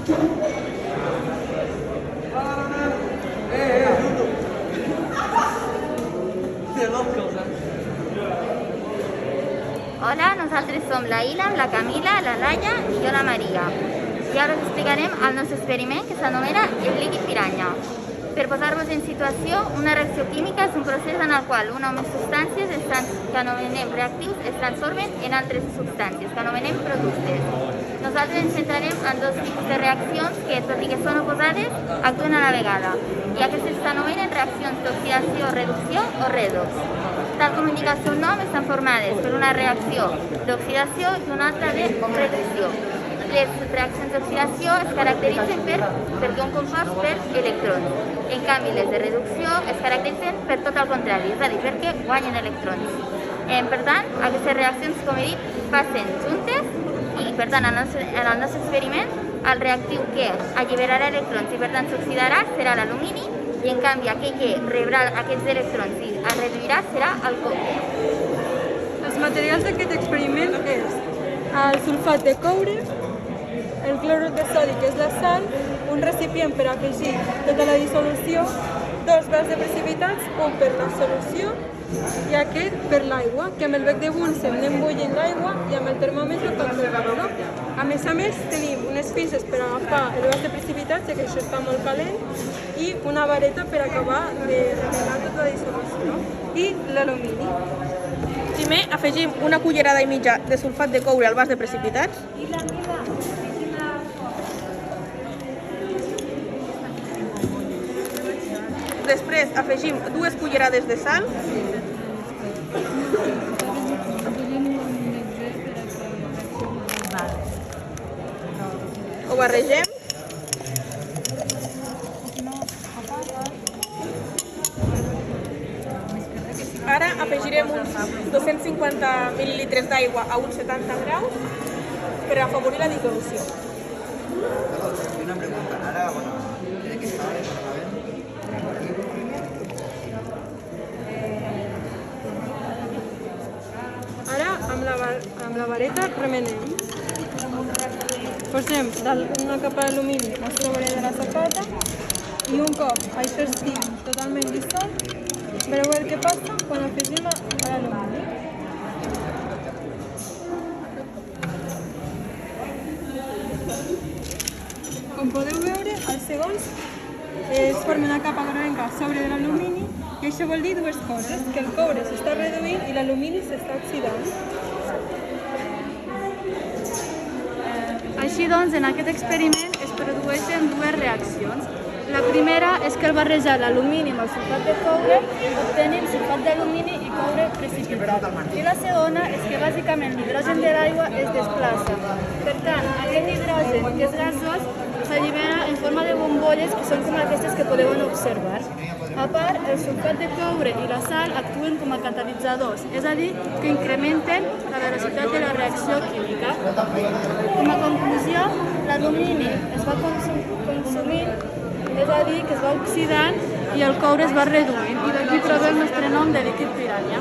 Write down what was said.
Hola, nosaltres som la Ilan, la Camila, la Laia i jo la Maria. I ara us explicarem el nostre experiment que s'anomena el líquid piranya. Per posar-vos en situació, una reacció química és un procés en el qual una o més substàncies que anomenem reactius es transformen en altres substàncies que anomenem productes. Nosaltres ens centrarem en dos tipus de reaccions que, tot i que són oposades, actuen a la vegada. I aquestes s'anomenen reaccions d'oxidació, reducció o redox. Tal com indica el seu nom, estan formades per una reacció d'oxidació i una altra de reducció. Les reaccions d'oxidació es caracteritzen perquè un compost perd electrons. En canvi, les de reducció es caracteritzen per tot el contrari, és a dir, perquè guanyen electrons. Per tant, aquestes reaccions, com he dit, passen juntes i, per tant, en el nostre experiment, el reactiu que alliberarà electrons i, per tant, s'oxidarà serà l'alumini i, en canvi, aquell que rebrà aquests electrons i es reduirà serà el coure. Els materials d'aquest experiment és el sulfat de coure, el clorur de sodi, que és la sal, un recipient per afegir tota la dissolució, dos vats de precipitats, un per la solució i aquest per l'aigua, que amb el bec de Bunsen anem bullint l'aigua i amb el termòmetre controlant-lo. A més, tenim unes pinces per agafar el vas de precipitats, ja que això està molt calent, i una vareta per acabar de remenar tota la dissolució, i l'alumini. Primer afegim una cullerada i mitja de sulfat de coure al vas de precipitats. Després afegim 2 cullerades de sal. Ho barregem. Ara afegirem uns 250 mil·lilitres d'aigua a uns 70 graus per afavorir la dissolució. Una pregunta, ara, ¿de qué está Ara, amb la vareta, remenem. Posem una capa d'alumini a sobre de la safata i un cop això estigui totalment dissolt, veureu el que passa quan afegim l'alumini. Com podeu veure, als segons es forma una capa groguenca sobre de l'alumini i això vol dir dues coses, que el coure s'està reduint i l'alumini s'està oxidant. Així doncs, en aquest experiment es produeixen dues reaccions. La primera és que al barrejar l'alumini amb el sulfat de coure obtenim sulfat d'alumini i coure precipitat. I la segona és que bàsicament l'hidrogen de l'aigua es desplaça. Per tant, aquest hidrogen, que és gasós, s'allibera en forma de bombolles que són com aquestes que podeu observar. A part, el sulfat de coure i la sal actuen com a catalitzadors, és a dir, que incrementen la velocitat de la reacció química. Com a conclusió, l'alumini es va consumint, és a dir, que es va oxidant i el coure es va reduint. I d'aquí trobem el nostre nom de líquid piranya.